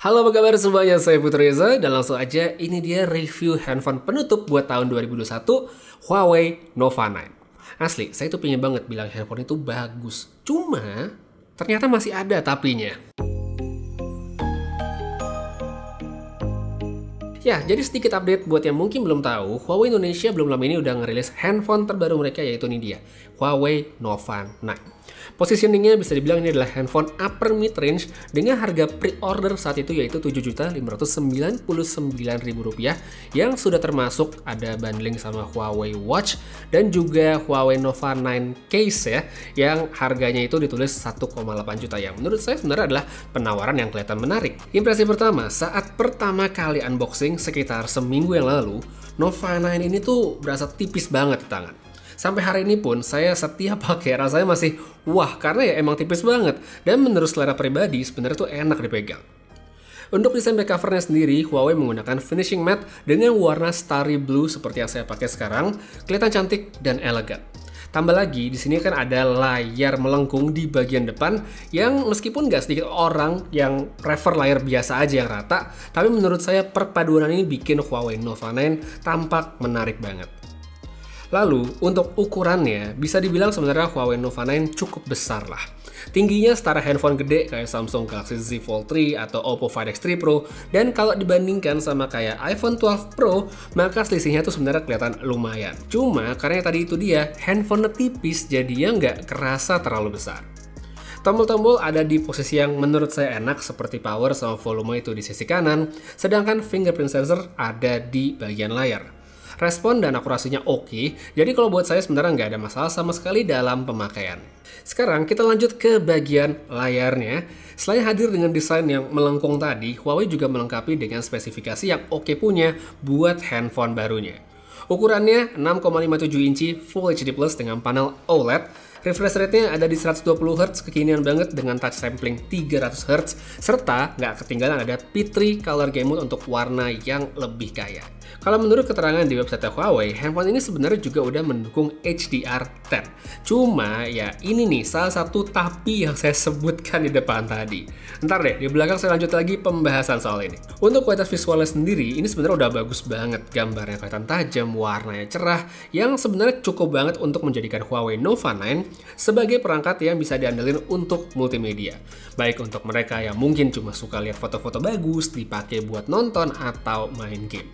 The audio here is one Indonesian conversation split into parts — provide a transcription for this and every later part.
Halo apa kabar semuanya, saya Putra Reza dan langsung aja ini dia review handphone penutup buat tahun 2021 Huawei Nova 9. Asli, saya tuh pengen banget bilang handphone itu bagus. Cuma ternyata masih ada tapinya. Ya, jadi sedikit update buat yang mungkin belum tahu, Huawei Indonesia belum lama ini udah ngerilis handphone terbaru mereka, yaitu ini dia, Huawei Nova 9. Positioningnya bisa dibilang ini adalah handphone upper mid range dengan harga pre-order saat itu yaitu Rp7.599.000 yang sudah termasuk ada bundling sama Huawei Watch dan juga Huawei Nova 9 case ya, yang harganya itu ditulis 1,8 juta yang menurut saya sebenarnya adalah penawaran yang kelihatan menarik. Impresi pertama, saat pertama kali unboxing sekitar seminggu yang lalu, Nova 9 ini tuh berasa tipis banget di tangan. Sampai hari ini pun saya setiap pakai rasanya masih wah karena ya emang tipis banget dan menurut selera pribadi sebenarnya tuh enak dipegang. Untuk desain back covernya sendiri, Huawei menggunakan finishing matte dengan warna starry blue seperti yang saya pakai sekarang, kelihatan cantik dan elegan. Tambah lagi, di sini kan ada layar melengkung di bagian depan yang meskipun nggak sedikit orang yang prefer layar biasa aja yang rata, tapi menurut saya perpaduan ini bikin Huawei Nova 9 tampak menarik banget. Lalu, untuk ukurannya, bisa dibilang sebenarnya Huawei Nova 9 cukup besar lah. Tingginya setara handphone gede kayak Samsung Galaxy Z Fold 3 atau Oppo Find X3 Pro, dan kalau dibandingkan sama kayak iPhone 12 Pro, maka selisihnya tuh sebenarnya kelihatan lumayan. Cuma, karena tadi itu dia, handphone tipis jadinya nggak kerasa terlalu besar. Tombol-tombol ada di posisi yang menurut saya enak seperti power sama volume itu di sisi kanan, sedangkan fingerprint sensor ada di bagian layar. Respon dan akurasinya oke, jadi kalau buat saya sebenarnya nggak ada masalah sama sekali dalam pemakaian. Sekarang kita lanjut ke bagian layarnya. Selain hadir dengan desain yang melengkung tadi, Huawei juga melengkapi dengan spesifikasi yang oke punya buat handphone barunya. Ukurannya 6,57 inci Full HD Plus dengan panel OLED. Refresh rate-nya ada di 120Hz, kekinian banget dengan touch sampling 300Hz, serta nggak ketinggalan ada P3 Color Game Mode untuk warna yang lebih kaya. Kalau menurut keterangan di website Huawei, handphone ini sebenarnya juga udah mendukung HDR10. Cuma ya ini nih salah satu tapi yang saya sebutkan di depan tadi. Ntar deh, di belakang saya lanjut lagi pembahasan soal ini. Untuk kualitas visualnya sendiri, ini sebenarnya udah bagus banget. Gambarnya kelihatan tajam, warnanya cerah, yang sebenarnya cukup banget untuk menjadikan Huawei Nova 9 sebagai perangkat yang bisa diandelin untuk multimedia. Baik untuk mereka yang mungkin cuma suka lihat foto-foto bagus, dipakai buat nonton atau main game.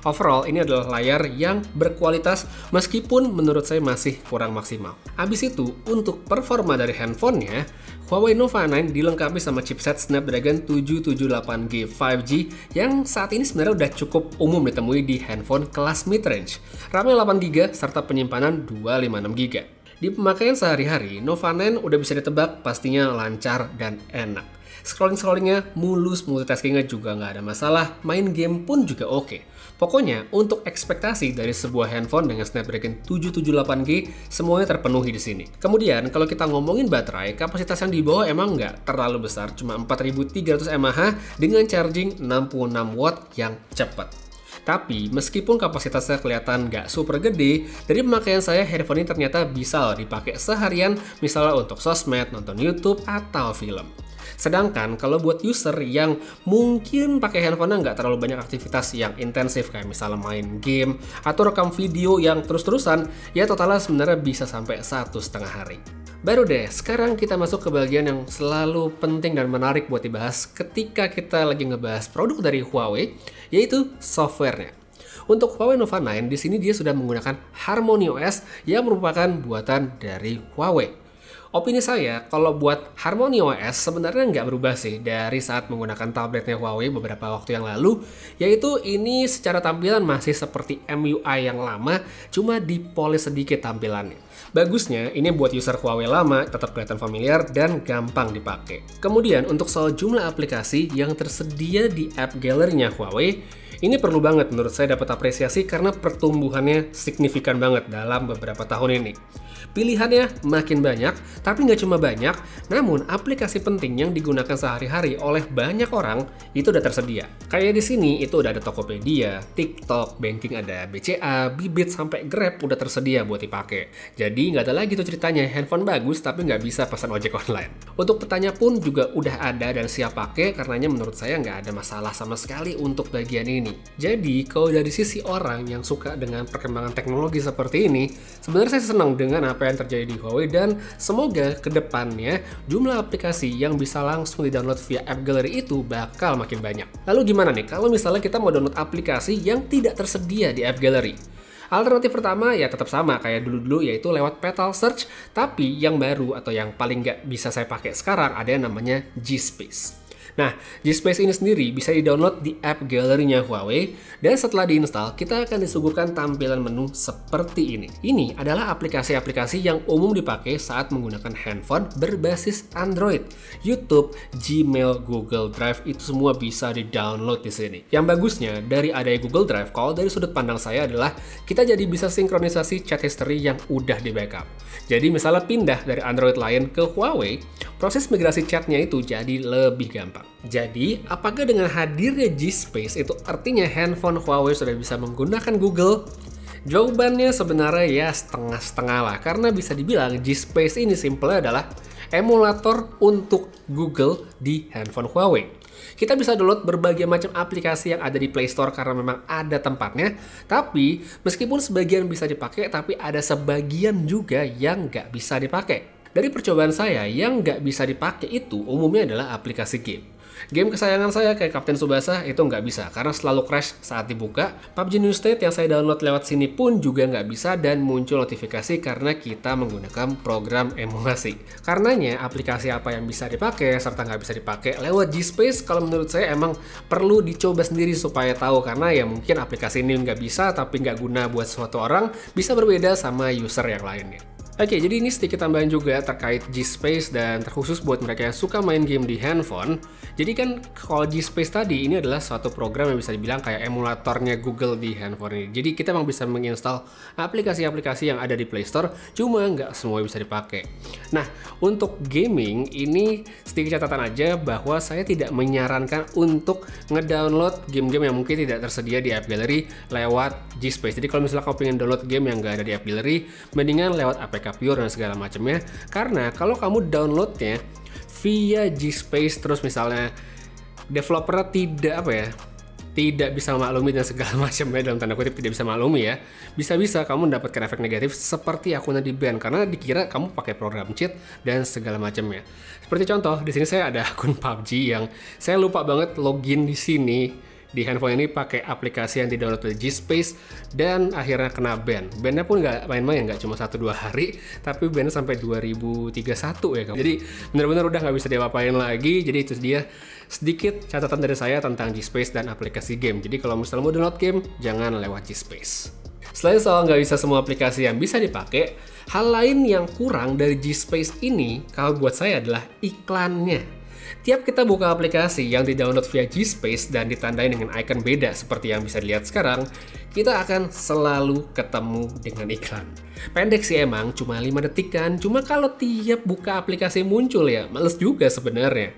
Overall, ini adalah layar yang berkualitas meskipun menurut saya masih kurang maksimal. Habis itu, untuk performa dari handphonenya, Huawei Nova 9 dilengkapi sama chipset Snapdragon 778G 5G yang saat ini sebenarnya udah cukup umum ditemui di handphone kelas mid-range. RAM-nya 8GB serta penyimpanan 256GB. Di pemakaian sehari-hari, Nova 9 udah bisa ditebak pastinya lancar dan enak. Scrolling-scrollingnya mulus, multitaskingnya juga nggak ada masalah, main game pun juga oke. Pokoknya, untuk ekspektasi dari sebuah handphone dengan Snapdragon 778G, semuanya terpenuhi di sini. Kemudian, kalau kita ngomongin baterai, kapasitas yang dibawa emang nggak terlalu besar, cuma 4300 mAh dengan charging 66 watt yang cepat. Tapi, meskipun kapasitasnya kelihatan nggak super gede, dari pemakaian saya handphone ini ternyata bisa loh dipakai seharian, misalnya untuk sosmed, nonton YouTube, atau film. Sedangkan kalau buat user yang mungkin pakai handphone nggak terlalu banyak aktivitas yang intensif kayak misalnya main game atau rekam video yang terus-terusan, ya totalnya sebenarnya bisa sampai 1,5 hari. Baru deh, sekarang kita masuk ke bagian yang selalu penting dan menarik buat dibahas ketika kita lagi ngebahas produk dari Huawei, yaitu softwarenya. Untuk Huawei Nova 9, di sini dia sudah menggunakan HarmonyOS yang merupakan buatan dari Huawei. Opini saya, kalau buat HarmonyOS sebenarnya nggak berubah sih dari saat menggunakan tabletnya Huawei beberapa waktu yang lalu, yaitu ini secara tampilan masih seperti MUI yang lama, cuma dipolis sedikit tampilannya. Bagusnya, ini buat user Huawei lama tetap kelihatan familiar dan gampang dipakai. Kemudian, untuk soal jumlah aplikasi yang tersedia di app gallery-nya Huawei, ini perlu banget menurut saya dapat apresiasi karena pertumbuhannya signifikan banget dalam beberapa tahun ini. Pilihannya makin banyak, tapi nggak cuma banyak, namun aplikasi penting yang digunakan sehari-hari oleh banyak orang itu udah tersedia. Kayak di sini itu udah ada Tokopedia, TikTok, banking ada BCA, Bibit sampai Grab udah tersedia buat dipakai. Jadi Jadi nggak ada lagi tuh ceritanya handphone bagus tapi nggak bisa pesan ojek online. Untuk petanya pun juga udah ada dan siap pakai, karenanya menurut saya nggak ada masalah sama sekali untuk bagian ini. Jadi kalau dari sisi orang yang suka dengan perkembangan teknologi seperti ini, sebenarnya saya senang dengan apa yang terjadi di Huawei dan semoga kedepannya jumlah aplikasi yang bisa langsung di-download via App Gallery itu bakal makin banyak. Lalu gimana nih kalau misalnya kita mau download aplikasi yang tidak tersedia di App Gallery? Alternatif pertama ya tetap sama kayak dulu-dulu, yaitu lewat Petal Search, tapi yang baru atau yang paling nggak bisa saya pakai sekarang ada yang namanya G-Space. Nah, G-Space ini sendiri bisa di-download di App Gallery-nya Huawei, dan setelah diinstal, kita akan disuguhkan tampilan menu seperti ini. Ini adalah aplikasi-aplikasi yang umum dipakai saat menggunakan handphone berbasis Android. YouTube, Gmail, Google Drive, itu semua bisa di-download di sini. Yang bagusnya, dari adanya Google Drive, kalau dari sudut pandang saya adalah kita jadi bisa sinkronisasi chat history yang udah di-backup. Jadi misalnya pindah dari Android lain ke Huawei, proses migrasi chatnya itu jadi lebih gampang. Jadi, apakah dengan hadirnya G-Space itu artinya handphone Huawei sudah bisa menggunakan Google? Jawabannya sebenarnya ya setengah-setengah lah, karena bisa dibilang G-Space ini simpelnya adalah emulator untuk Google di handphone Huawei. Kita bisa download berbagai macam aplikasi yang ada di Play Store karena memang ada tempatnya, tapi meskipun sebagian bisa dipakai, tapi ada sebagian juga yang nggak bisa dipakai. Dari percobaan saya, yang nggak bisa dipakai itu umumnya adalah aplikasi game. Game kesayangan saya kayak Kapten Tsubasa itu nggak bisa karena selalu crash saat dibuka. PUBG New State yang saya download lewat sini pun juga nggak bisa dan muncul notifikasi karena kita menggunakan program emulasi. Karenanya aplikasi apa yang bisa dipakai serta nggak bisa dipakai lewat G-Space kalau menurut saya emang perlu dicoba sendiri supaya tahu, karena ya mungkin aplikasi ini nggak bisa tapi nggak guna buat suatu orang, bisa berbeda sama user yang lainnya. Oke, jadi ini sedikit tambahan juga terkait G-Space dan terkhusus buat mereka yang suka main game di handphone. Jadi kan kalau G-Space tadi ini adalah suatu program yang bisa dibilang kayak emulatornya Google di handphone ini. Jadi kita memang bisa menginstal aplikasi-aplikasi yang ada di Play Store, cuma nggak semua bisa dipakai. Nah, untuk gaming ini sedikit catatan aja bahwa saya tidak menyarankan untuk ngedownload game-game yang mungkin tidak tersedia di App Gallery lewat G-Space. Jadi kalau misalnya kamu pengen download game yang nggak ada di App Gallery, mendingan lewat APK Pure dan segala macamnya, karena kalau kamu downloadnya via G-Space terus misalnya developernya tidak bisa maklumi dan segala macamnya, dalam tanda kutip tidak bisa maklumi ya, bisa-bisa kamu mendapatkan efek negatif seperti akunnya di ban karena dikira kamu pakai program cheat dan segala macamnya. Seperti contoh di sini saya ada akun PUBG yang saya lupa banget login di sini di handphone ini pakai aplikasi yang di-download dari G-Space dan akhirnya kena ban. Bannya pun nggak main-main, nggak cuma 1-2 hari, tapi bannya sampai 2031 ya. Jadi benar-benar udah nggak bisa diapa-apain lagi. Jadi itu dia sedikit catatan dari saya tentang G-Space dan aplikasi game. Jadi kalau misalnya mau download game, jangan lewat G-Space. Selain soal nggak bisa semua aplikasi yang bisa dipakai, hal lain yang kurang dari G-Space ini kalau buat saya adalah iklannya. Tiap kita buka aplikasi yang di-download via G-Space dan ditandai dengan icon beda seperti yang bisa dilihat sekarang, kita akan selalu ketemu dengan iklan. Pendek sih emang, cuma 5 detik kan, cuma kalau tiap buka aplikasi muncul ya, males juga sebenarnya.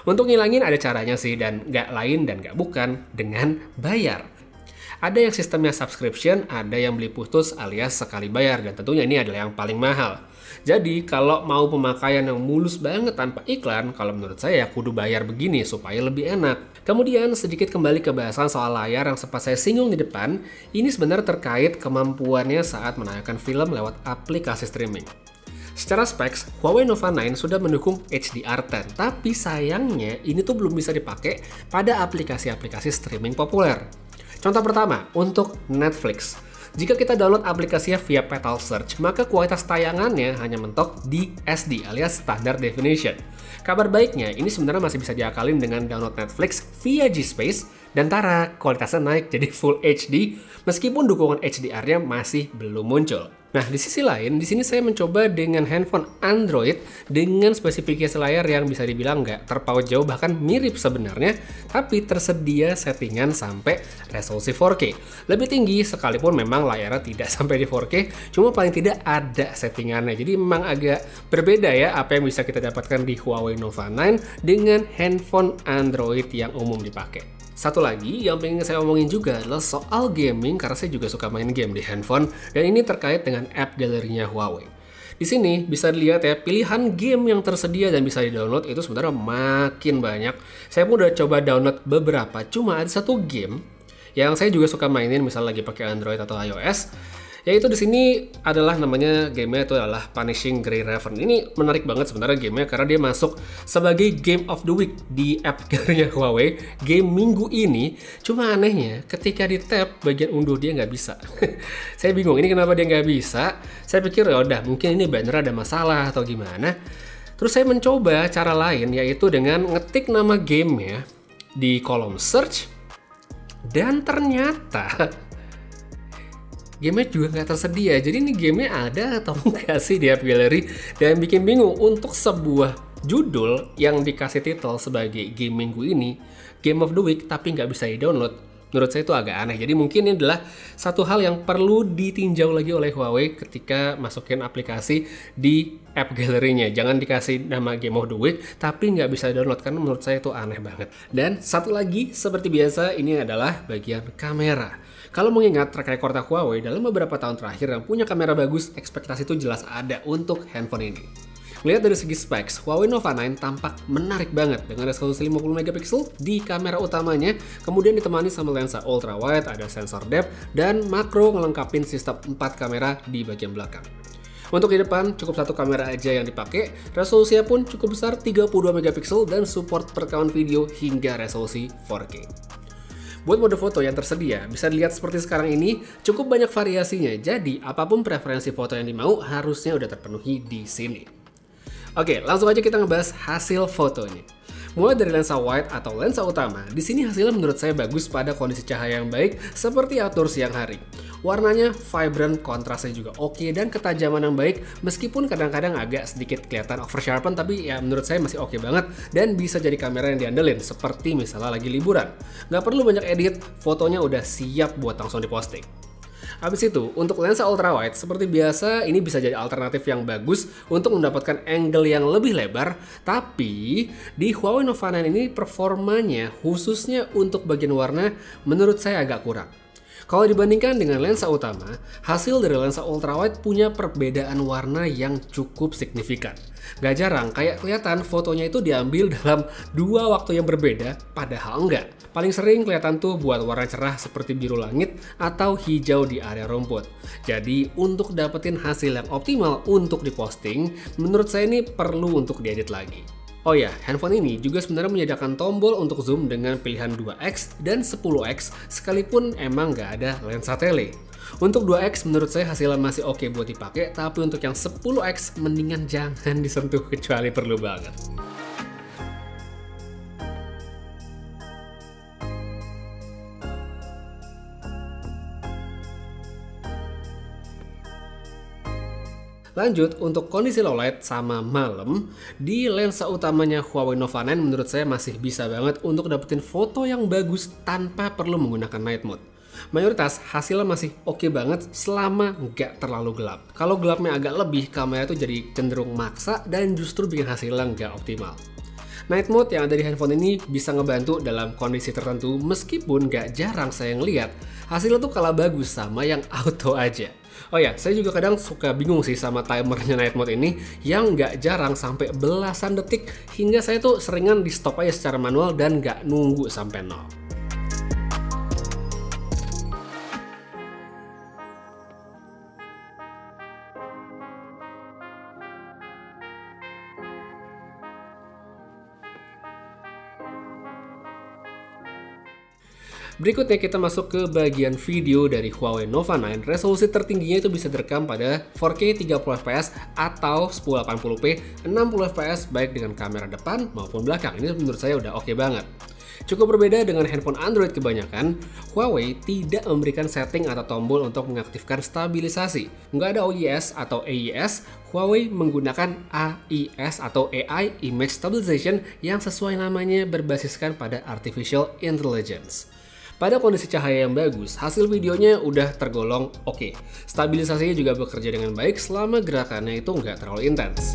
Untuk ngilangin ada caranya sih, dan nggak lain dan nggak bukan dengan bayar. Ada yang sistemnya subscription, ada yang beli putus alias sekali bayar, dan tentunya ini adalah yang paling mahal. Jadi kalau mau pemakaian yang mulus banget tanpa iklan, kalau menurut saya kudu bayar begini supaya lebih enak. Kemudian sedikit kembali ke bahasan soal layar yang sempat saya singgung di depan, ini sebenarnya terkait kemampuannya saat menayangkan film lewat aplikasi streaming. Secara specs, Huawei Nova 9 sudah mendukung HDR10, tapi sayangnya ini tuh belum bisa dipakai pada aplikasi-aplikasi streaming populer. Contoh pertama, untuk Netflix. Jika kita download aplikasinya via Petal Search, maka kualitas tayangannya hanya mentok di SD alias Standard Definition. Kabar baiknya, ini sebenarnya masih bisa diakalin dengan download Netflix via G-Space, dan tara, kualitasnya naik jadi Full HD, meskipun dukungan HDR-nya masih belum muncul. Nah, di sisi lain, di sini saya mencoba dengan handphone Android dengan spesifikasi layar yang bisa dibilang nggak terpaut jauh, bahkan mirip sebenarnya, tapi tersedia settingan sampai resolusi 4K. Lebih tinggi sekalipun memang layarnya tidak sampai di 4K, cuma paling tidak ada settingannya. Jadi memang agak berbeda ya apa yang bisa kita dapatkan di Huawei Nova 9 dengan handphone Android yang umum dipakai. Satu lagi yang pengen saya omongin juga adalah soal gaming, karena saya juga suka main game di handphone, dan ini terkait dengan app galerinya Huawei. Di sini bisa dilihat ya, pilihan game yang tersedia dan bisa di-download itu sebenarnya makin banyak. Saya pun udah coba download beberapa, cuma ada satu game yang saya juga suka mainin misal lagi pakai Android atau iOS. Yaitu di sini adalah namanya gamenya itu adalah Punishing Gray Raven. Ini menarik banget sebenarnya gamenya karena dia masuk sebagai Game of the Week di app galerinya Huawei game minggu ini. Cuma anehnya ketika di tab bagian unduh dia nggak bisa. Saya bingung ini kenapa dia nggak bisa. Saya pikir ya udah mungkin ini banner ada masalah atau gimana. Terus saya mencoba cara lain yaitu dengan ngetik nama gamenya di kolom search dan ternyata gamenya juga nggak tersedia. Jadi ini gamenya ada atau enggak sih di app gallery? Dan bikin bingung untuk sebuah judul yang dikasih titel sebagai game minggu ini, Game of the Week, tapi nggak bisa di-download. Menurut saya itu agak aneh. Jadi mungkin ini adalah satu hal yang perlu ditinjau lagi oleh Huawei ketika masukin aplikasi di app gallery-nya. Jangan dikasih nama Game of the Week, tapi nggak bisa download, karena menurut saya itu aneh banget. Dan satu lagi, seperti biasa, ini adalah bagian kamera. Kalau mengingat track record Huawei dalam beberapa tahun terakhir yang punya kamera bagus, ekspektasi itu jelas ada untuk handphone ini. Lihat dari segi specs, Huawei Nova 9 tampak menarik banget dengan resolusi 50 megapiksel di kamera utamanya, kemudian ditemani sama lensa ultra wide, ada sensor depth, dan makro ngelengkapin sistem 4 kamera di bagian belakang. Untuk di depan, cukup satu kamera aja yang dipakai, resolusinya pun cukup besar 32 megapiksel dan support perekaman video hingga resolusi 4K. Buat mode foto yang tersedia, bisa dilihat seperti sekarang ini, cukup banyak variasinya, jadi apapun preferensi foto yang dimau harusnya udah terpenuhi di sini. Oke, langsung aja kita ngebahas hasil fotonya. Mulai dari lensa wide atau lensa utama, di sini hasilnya menurut saya bagus pada kondisi cahaya yang baik seperti outdoor siang hari. Warnanya vibrant, kontrasnya juga oke, dan ketajaman yang baik meskipun kadang-kadang agak sedikit kelihatan oversharpen, tapi ya menurut saya masih oke banget dan bisa jadi kamera yang diandelin seperti misalnya lagi liburan. Nggak perlu banyak edit, fotonya udah siap buat langsung diposting. Habis itu, untuk lensa ultrawide, seperti biasa, ini bisa jadi alternatif yang bagus untuk mendapatkan angle yang lebih lebar, tapi di Huawei Nova 9 ini performanya, khususnya untuk bagian warna, menurut saya agak kurang. Kalau dibandingkan dengan lensa utama, hasil dari lensa ultrawide punya perbedaan warna yang cukup signifikan. Gak jarang, kayak kelihatan fotonya itu diambil dalam dua waktu yang berbeda, padahal enggak. Paling sering kelihatan tuh buat warna cerah seperti biru langit atau hijau di area rumput. Jadi untuk dapetin hasil yang optimal untuk diposting, menurut saya ini perlu untuk diedit lagi. Oh ya, handphone ini juga sebenarnya menyediakan tombol untuk zoom dengan pilihan 2x dan 10x, sekalipun emang nggak ada lensa tele. Untuk 2x menurut saya hasilnya masih oke buat dipakai, tapi untuk yang 10x mendingan jangan disentuh kecuali perlu banget. Lanjut, untuk kondisi low light sama malam, di lensa utamanya Huawei Nova 9 menurut saya masih bisa banget untuk dapetin foto yang bagus tanpa perlu menggunakan night mode. Mayoritas hasilnya masih oke banget selama nggak terlalu gelap. Kalau gelapnya agak lebih, kamera itu jadi cenderung maksa dan justru bikin hasilnya nggak optimal. Night mode yang ada di handphone ini bisa ngebantu dalam kondisi tertentu, meskipun nggak jarang saya ngeliat hasilnya tuh kalah bagus sama yang auto aja. Oh ya, saya juga kadang suka bingung sih sama timernya night mode ini yang nggak jarang sampai belasan detik, hingga saya tuh seringan di stop aja secara manual dan nggak nunggu sampai 0. Berikutnya kita masuk ke bagian video dari Huawei Nova 9. Resolusi tertingginya itu bisa direkam pada 4K 30fps atau 1080p 60fps baik dengan kamera depan maupun belakang. Ini menurut saya udah oke banget. Cukup berbeda dengan handphone Android kebanyakan, Huawei tidak memberikan setting atau tombol untuk mengaktifkan stabilisasi. Nggak ada OIS atau AIS, Huawei menggunakan AIS atau AI Image Stabilization yang sesuai namanya berbasiskan pada Artificial Intelligence. Pada kondisi cahaya yang bagus, hasil videonya udah tergolong oke. Stabilisasinya juga bekerja dengan baik selama gerakannya itu nggak terlalu intens.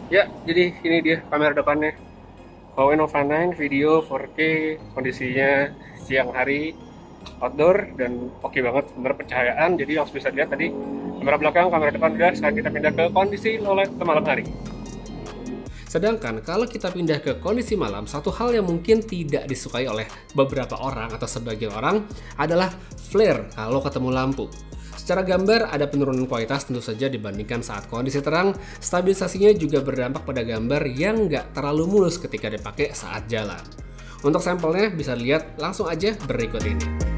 Ya, jadi ini dia kamera depannya. Huawei Nova 9 video 4K, kondisinya siang hari, outdoor, dan oke banget sebenarnya pencahayaan. Jadi langsung bisa lihat tadi kamera belakang, kamera depan udah. Sekarang kita pindah ke kondisi low light malam hari. Sedangkan kalau kita pindah ke kondisi malam, satu hal yang mungkin tidak disukai oleh beberapa orang atau sebagian orang adalah flare kalau ketemu lampu. Secara gambar ada penurunan kualitas tentu saja dibandingkan saat kondisi terang. Stabilisasinya juga berdampak pada gambar yang nggak terlalu mulus ketika dipakai saat jalan. Untuk sampelnya bisa lihat langsung aja berikut ini.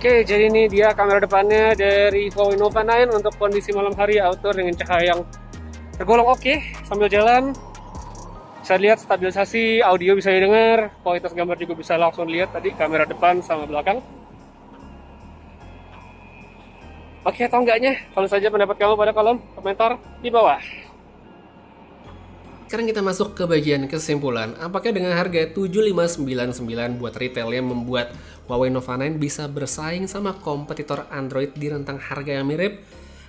Oke, jadi ini dia kamera depannya dari Huawei Nova 9 untuk kondisi malam hari outdoor dengan cahaya yang tergolong oke. Sambil jalan bisa lihat stabilisasi audio, bisa didengar, kualitas gambar juga bisa langsung lihat tadi kamera depan sama belakang. Oke atau enggaknya? Tulis saja pendapat kamu pada kolom komentar di bawah. Sekarang kita masuk ke bagian kesimpulan. Apakah dengan harga 7599 buat retail yang membuat Huawei Nova 9 bisa bersaing sama kompetitor Android di rentang harga yang mirip?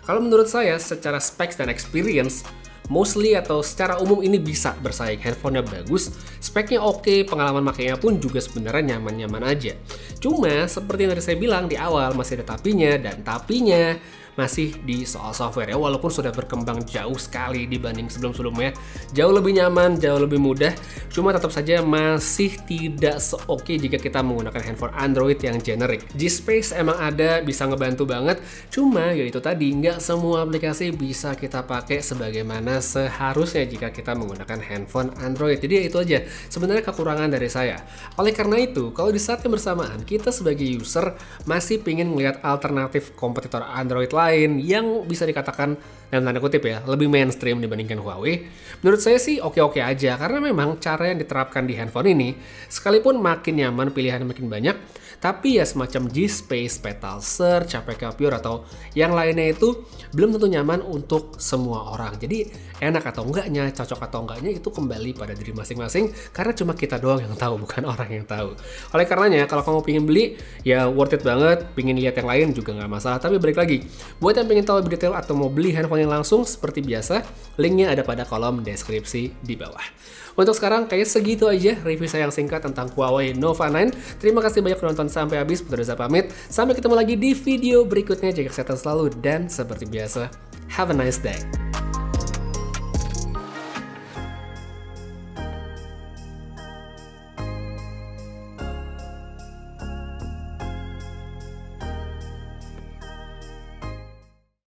Kalau menurut saya, secara specs dan experience, mostly atau secara umum ini bisa bersaing. Handphonenya bagus, speknya oke, pengalaman makainya pun juga sebenarnya nyaman-nyaman aja. Cuma, seperti yang tadi saya bilang di awal, masih ada tapinya, dan tapinya masih di soal software ya, walaupun sudah berkembang jauh sekali dibanding sebelum-sebelumnya, jauh lebih nyaman, jauh lebih mudah, cuma tetap saja masih tidak se-oke jika kita menggunakan handphone Android yang generik. G-Space emang ada, bisa ngebantu banget, cuma yaitu tadi, nggak semua aplikasi bisa kita pakai sebagaimana seharusnya jika kita menggunakan handphone Android. Jadi ya itu aja sebenarnya kekurangan dari saya. Oleh karena itu, kalau di saat yang bersamaan kita sebagai user masih pingin melihat alternatif kompetitor Android lain yang bisa dikatakan dalam tanda kutip ya lebih mainstream dibandingkan Huawei, menurut saya sih oke-oke aja, karena memang cara yang diterapkan di handphone ini sekalipun makin nyaman, pilihan makin banyak, tapi ya semacam G-Space, Petal Search, APK Pure atau yang lainnya itu belum tentu nyaman untuk semua orang. Jadi enak atau enggaknya, cocok atau enggaknya itu kembali pada diri masing-masing, karena cuma kita doang yang tahu, bukan orang yang tahu. Oleh karenanya kalau kamu pengen beli ya worth it banget, pengen lihat yang lain juga nggak masalah. Tapi balik lagi, buat yang pengen tahu lebih detail atau mau beli handphone yang langsung, seperti biasa linknya ada pada kolom deskripsi di bawah. Untuk sekarang kayak segitu aja review saya yang singkat tentang Huawei Nova 9. Terima kasih banyak udah nonton sampai habis. Putra Reza pamit. Sampai ketemu lagi di video berikutnya. Jaga kesehatan selalu dan seperti biasa, have a nice day.